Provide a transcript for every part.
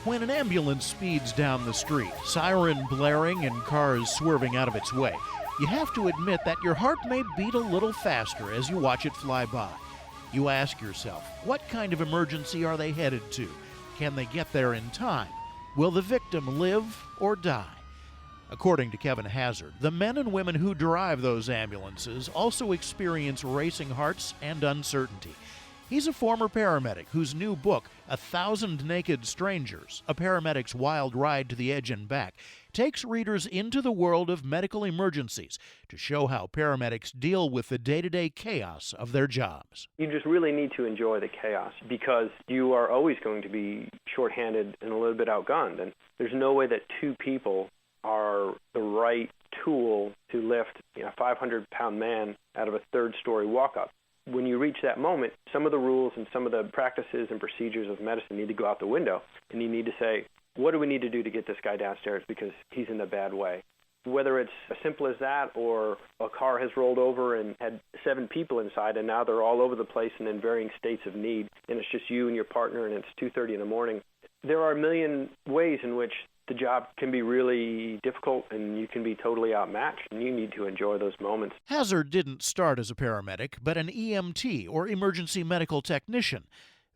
When an ambulance speeds down the street, siren blaring and cars swerving out of its way, you have to admit that your heart may beat a little faster as you watch it fly by. You ask yourself, what kind of emergency are they headed to? Can they get there in time? Will the victim live or die? According to Kevin Hazard, the men and women who drive those ambulances also experience racing hearts and uncertainty. He's a former paramedic whose new book, 1,000 Naked Strangers, A Paramedic's Wild Ride to the Edge and Back, takes readers into the world of medical emergencies to show how paramedics deal with the day-to-day chaos of their jobs. You just really need to enjoy the chaos because you are always going to be shorthanded and a little bit outgunned. And there's no way that two people are the right tool to lift a 500-pound man out of a third-story walk-up. When you reach that moment, some of the rules and some of the practices and procedures of medicine need to go out the window, and you need to say, what do we need to do to get this guy downstairs because he's in a bad way? Whether it's as simple as that or a car has rolled over and had 7 people inside and now they're all over the place and in varying states of need, and it's just you and your partner and it's 2:30 in the morning. There are a million ways in which the job can be really difficult and you can be totally outmatched, and you need to enjoy those moments. Hazard didn't start as a paramedic, but an EMT, or emergency medical technician.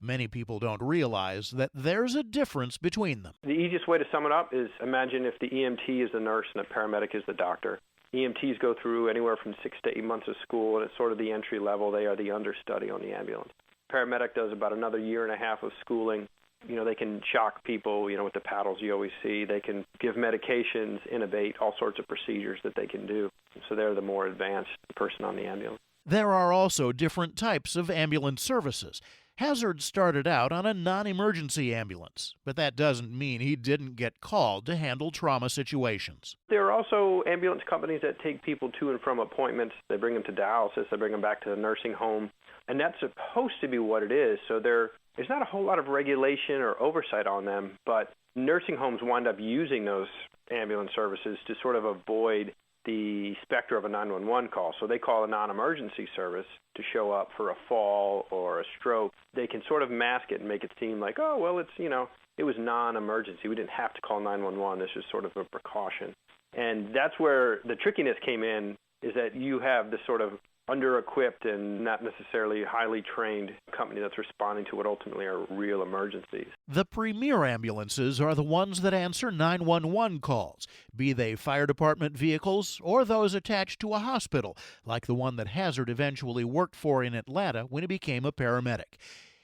Many people don't realize that there's a difference between them. The easiest way to sum it up is imagine if the EMT is the nurse and the paramedic is the doctor. EMTs go through anywhere from 6 to 8 months of school, and it's sort of the entry level. They are the understudy on the ambulance. Paramedic does about another year and a half of schooling. They can shock people, with the paddles you always see. They can give medications, intubate, all sorts of procedures that they can do. So they're the more advanced person on the ambulance. There are also different types of ambulance services. Hazard started out on a non-emergency ambulance, but that doesn't mean he didn't get called to handle trauma situations. There are also ambulance companies that take people to and from appointments. They bring them to dialysis. They bring them back to the nursing home. And that's supposed to be what it is. So there's not a whole lot of regulation or oversight on them, but nursing homes wind up using those ambulance services to sort of avoid the specter of a 911 call. So they call a non-emergency service to show up for a fall or a stroke. They can sort of mask it and make it seem like, oh, well, it was non-emergency. We didn't have to call 911. This is sort of a precaution. And that's where the trickiness came in, is that you have this sort of under-equipped and not necessarily highly trained company that's responding to what ultimately are real emergencies. The premier ambulances are the ones that answer 911 calls, be they fire department vehicles or those attached to a hospital, like the one that Hazard eventually worked for in Atlanta when he became a paramedic.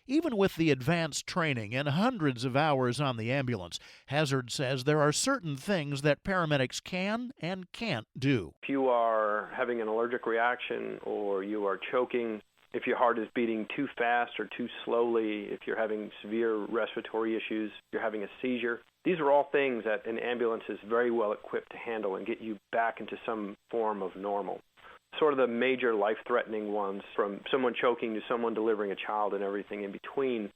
Even with the advanced training and hundreds of hours on the ambulance, Hazard says there are certain things that paramedics can and can't do. If you are having an allergic reaction or you are choking, if your heart is beating too fast or too slowly, if you're having severe respiratory issues, you're having a seizure, these are all things that an ambulance is very well equipped to handle and get you back into some form of normal. Sort of the major life-threatening ones, from someone choking to someone delivering a child and everything in between,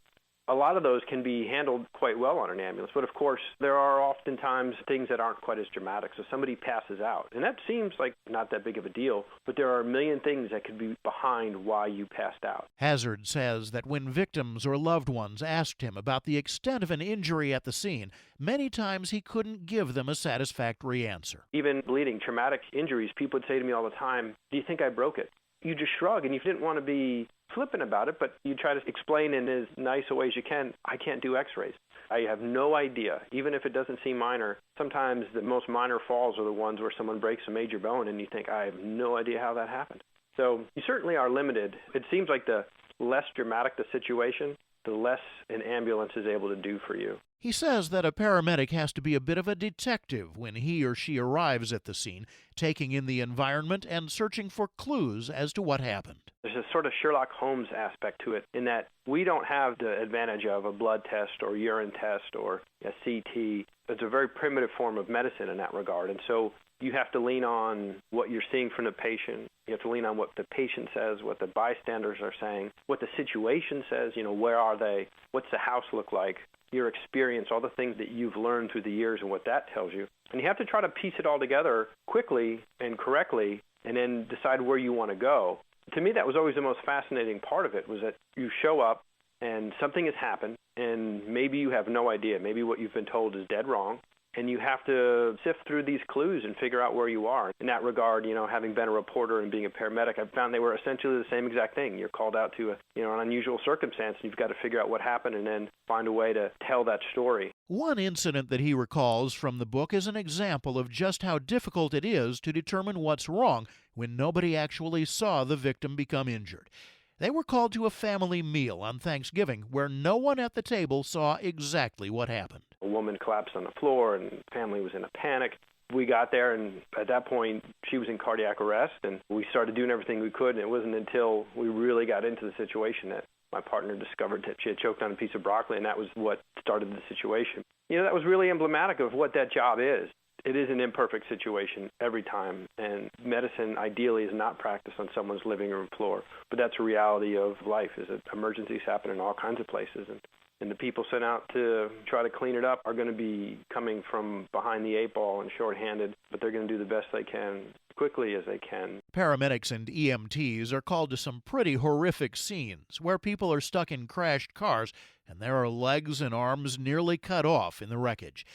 a lot of those can be handled quite well on an ambulance. But of course, there are oftentimes things that aren't quite as dramatic. So somebody passes out, and that seems like not that big of a deal, but there are a million things that could be behind why you passed out. Hazard says that when victims or loved ones asked him about the extent of an injury at the scene, many times he couldn't give them a satisfactory answer. Even bleeding, traumatic injuries, people would say to me all the time, do you think I broke it? You just shrug, and you didn't want to be flippant about it, but you try to explain in as nice a way as you can, I can't do x-rays. I have no idea, even if it doesn't seem minor. Sometimes the most minor falls are the ones where someone breaks a major bone and you think, I have no idea how that happened. So you certainly are limited. It seems like the less dramatic the situation, the less an ambulance is able to do for you. He says that a paramedic has to be a bit of a detective when he or she arrives at the scene, taking in the environment and searching for clues as to what happened. There's a sort of Sherlock Holmes aspect to it in that we don't have the advantage of a blood test or urine test or a CT. It's a very primitive form of medicine in that regard. And so you have to lean on what you're seeing from the patient. You have to lean on what the patient says, what the bystanders are saying, what the situation says, where are they, what's the house look like, your experience, all the things that you've learned through the years and what that tells you. And you have to try to piece it all together quickly and correctly and then decide where you want to go. To me, that was always the most fascinating part of it, was that you show up, and something has happened, and maybe you have no idea. Maybe what you've been told is dead wrong, and you have to sift through these clues and figure out where you are. In that regard, having been a reporter and being a paramedic, I've found they were essentially the same exact thing. You're called out to an unusual circumstance, and you've got to figure out what happened and then find a way to tell that story. One incident that he recalls from the book is an example of just how difficult it is to determine what's wrong when nobody actually saw the victim become injured. They were called to a family meal on Thanksgiving where no one at the table saw exactly what happened. A woman collapsed on the floor, and the family was in a panic. We got there, and at that point, she was in cardiac arrest, and we started doing everything we could, and it wasn't until we really got into the situation that my partner discovered that she had choked on a piece of broccoli, and that was what started the situation. That was really emblematic of what that job is. It is an imperfect situation every time, and medicine ideally is not practiced on someone's living room floor. But that's a reality of life, is that emergencies happen in all kinds of places, and the people sent out to try to clean it up are going to be coming from behind the eight ball and shorthanded, but they're going to do the best they can, quickly as they can. Paramedics and EMTs are called to some pretty horrific scenes where people are stuck in crashed cars and there are legs and arms nearly cut off in the wreckage.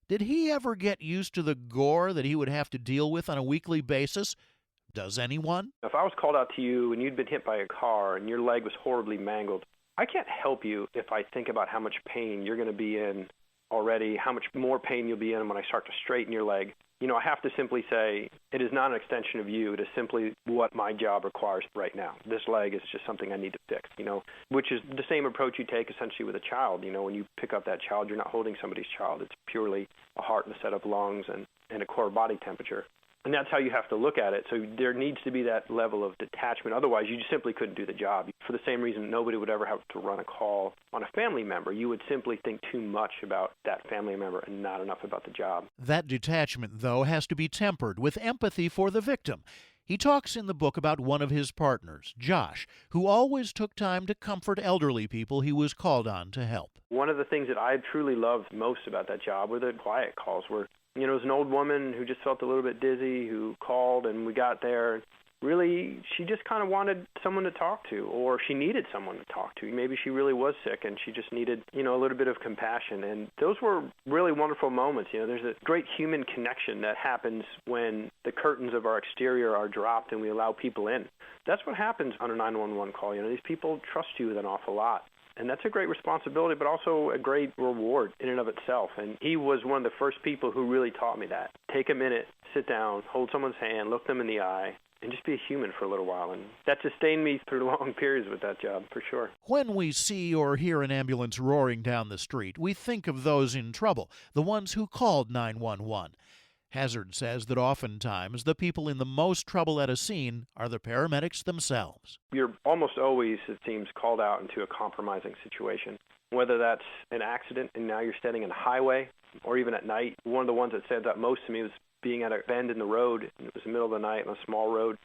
Did he ever get used to the gore that he would have to deal with on a weekly basis? Does anyone? If I was called out to you and you'd been hit by a car and your leg was horribly mangled, I can't help you if I think about how much pain you're going to be in already, how much more pain you'll be in when I start to straighten your leg. I have to simply say it is not an extension of you. It is simply what my job requires right now. This leg is just something I need to fix, which is the same approach you take essentially with a child. When you pick up that child, you're not holding somebody's child. It's purely a heart and a set of lungs and a core body temperature. And that's how you have to look at it. So there needs to be that level of detachment. Otherwise, you just simply couldn't do the job. For the same reason, nobody would ever have to run a call on a family member. You would simply think too much about that family member and not enough about the job. That detachment, though, has to be tempered with empathy for the victim. He talks in the book about one of his partners, Josh, who always took time to comfort elderly people he was called on to help. One of the things that I truly loved most about that job were the quiet calls where it was an old woman who just felt a little bit dizzy who called, and we got there. Really, she just kind of wanted someone to talk to, or she needed someone to talk to. Maybe she really was sick, and she just needed, a little bit of compassion. And those were really wonderful moments. There's a great human connection that happens when the curtains of our exterior are dropped and we allow people in. That's what happens on a 911 call. These people trust you with an awful lot. And that's a great responsibility, but also a great reward in and of itself. And he was one of the first people who really taught me that. Take a minute, sit down, hold someone's hand, look them in the eye, and just be a human for a little while. And that sustained me through long periods with that job, for sure. When we see or hear an ambulance roaring down the street, we think of those in trouble, the ones who called 911. Hazard says that oftentimes the people in the most trouble at a scene are the paramedics themselves. You're almost always, it seems, called out into a compromising situation, whether that's an accident and now you're standing in a highway or even at night. One of the ones that stands out most to me was being at a bend in the road. It was the middle of the night on a small road.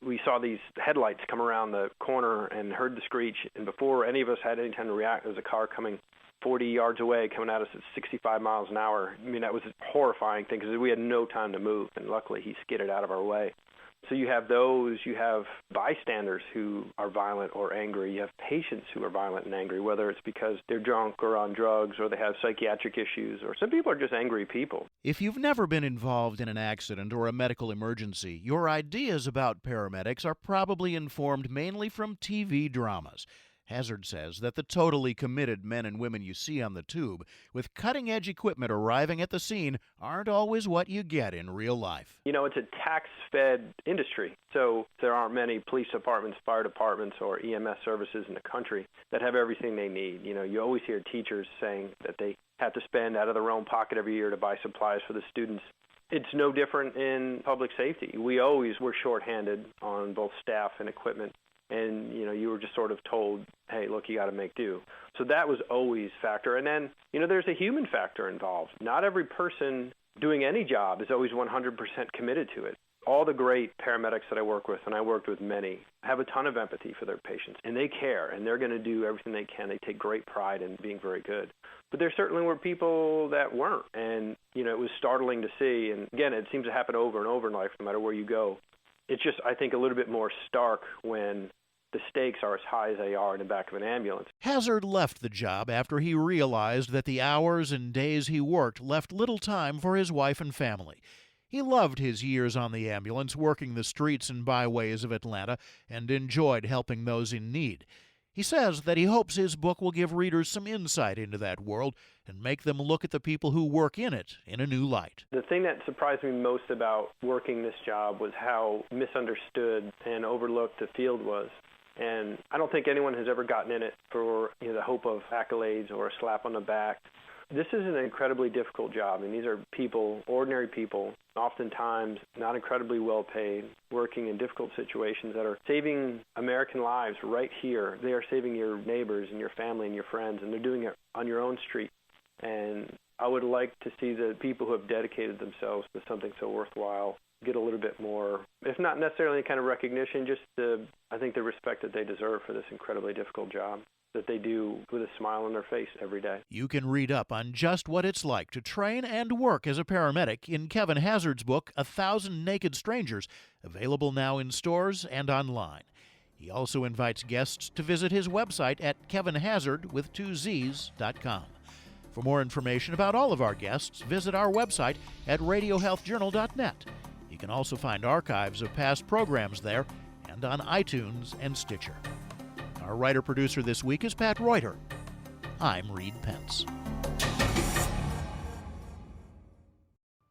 We saw these headlights come around the corner and heard the screech, and before any of us had any time to react, there was a car coming 40 yards away, coming at us at 65 miles an hour. That was a horrifying thing because we had no time to move, and luckily he skidded out of our way. So you have those, you have bystanders who are violent or angry, you have patients who are violent and angry, whether it's because they're drunk or on drugs or they have psychiatric issues, or some people are just angry people. If you've never been involved in an accident or a medical emergency, your ideas about paramedics are probably informed mainly from TV dramas. Hazard says that the totally committed men and women you see on the tube with cutting-edge equipment arriving at the scene aren't always what you get in real life. It's a tax-fed industry, so there aren't many police departments, fire departments, or EMS services in the country that have everything they need. You always hear teachers saying that they have to spend out of their own pocket every year to buy supplies for the students. It's no different in public safety. We always were shorthanded on both staff and equipment. And, you were just sort of told, hey, look, you got to make do. So that was always a factor. And then, there's a human factor involved. Not every person doing any job is always 100% committed to it. All the great paramedics that I work with, and I worked with many, have a ton of empathy for their patients. And they care, and they're going to do everything they can. They take great pride in being very good. But there certainly were people that weren't. And, it was startling to see. And, again, it seems to happen over and over in life, no matter where you go. It's just, I think, a little bit more stark when the stakes are as high as they are in the back of an ambulance. Hazard left the job after he realized that the hours and days he worked left little time for his wife and family. He loved his years on the ambulance, working the streets and byways of Atlanta, and enjoyed helping those in need. He says that he hopes his book will give readers some insight into that world and make them look at the people who work in it in a new light. The thing that surprised me most about working this job was how misunderstood and overlooked the field was. And I don't think anyone has ever gotten in it for the hope of accolades or a slap on the back. This is an incredibly difficult job, and these are people, ordinary people, oftentimes not incredibly well paid, working in difficult situations that are saving American lives right here. They are saving your neighbors and your family and your friends, and they're doing it on your own street. And I would like to see the people who have dedicated themselves to something so worthwhile get a little bit more, if not necessarily any kind of recognition, just I think the respect that they deserve for this incredibly difficult job that they do with a smile on their face every day. You can read up on just what it's like to train and work as a paramedic in Kevin Hazard's book, 1,000 Naked Strangers, available now in stores and online. He also invites guests to visit his website at kevinhazard.com. For more information about all of our guests, visit our website at radiohealthjournal.net. You can also find archives of past programs there and on iTunes and Stitcher. Our writer-producer this week is Pat Reuter. I'm Reed Pence.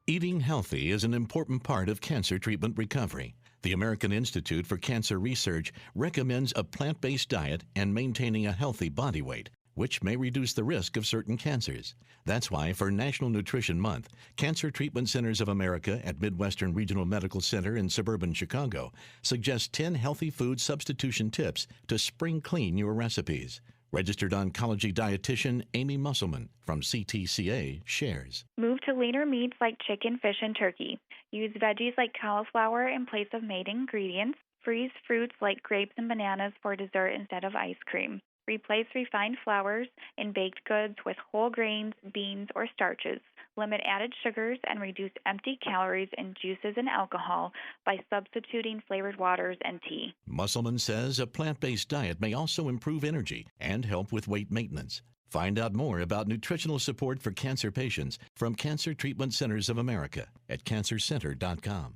Eating healthy is an important part of cancer treatment recovery. The American Institute for Cancer Research recommends a plant-based diet and maintaining a healthy body weight, which may reduce the risk of certain cancers. That's why for National Nutrition Month, Cancer Treatment Centers of America at Midwestern Regional Medical Center in suburban Chicago suggest 10 healthy food substitution tips to spring clean your recipes. Registered oncology dietitian Amy Musselman from CTCA shares. Move to leaner meats like chicken, fish, and turkey. Use veggies like cauliflower in place of main ingredients. Freeze fruits like grapes and bananas for dessert instead of ice cream. Replace refined flours in baked goods with whole grains, beans, or starches. Limit added sugars and reduce empty calories in juices and alcohol by substituting flavored waters and tea. Musselman says a plant-based diet may also improve energy and help with weight maintenance. Find out more about nutritional support for cancer patients from Cancer Treatment Centers of America at cancercenter.com.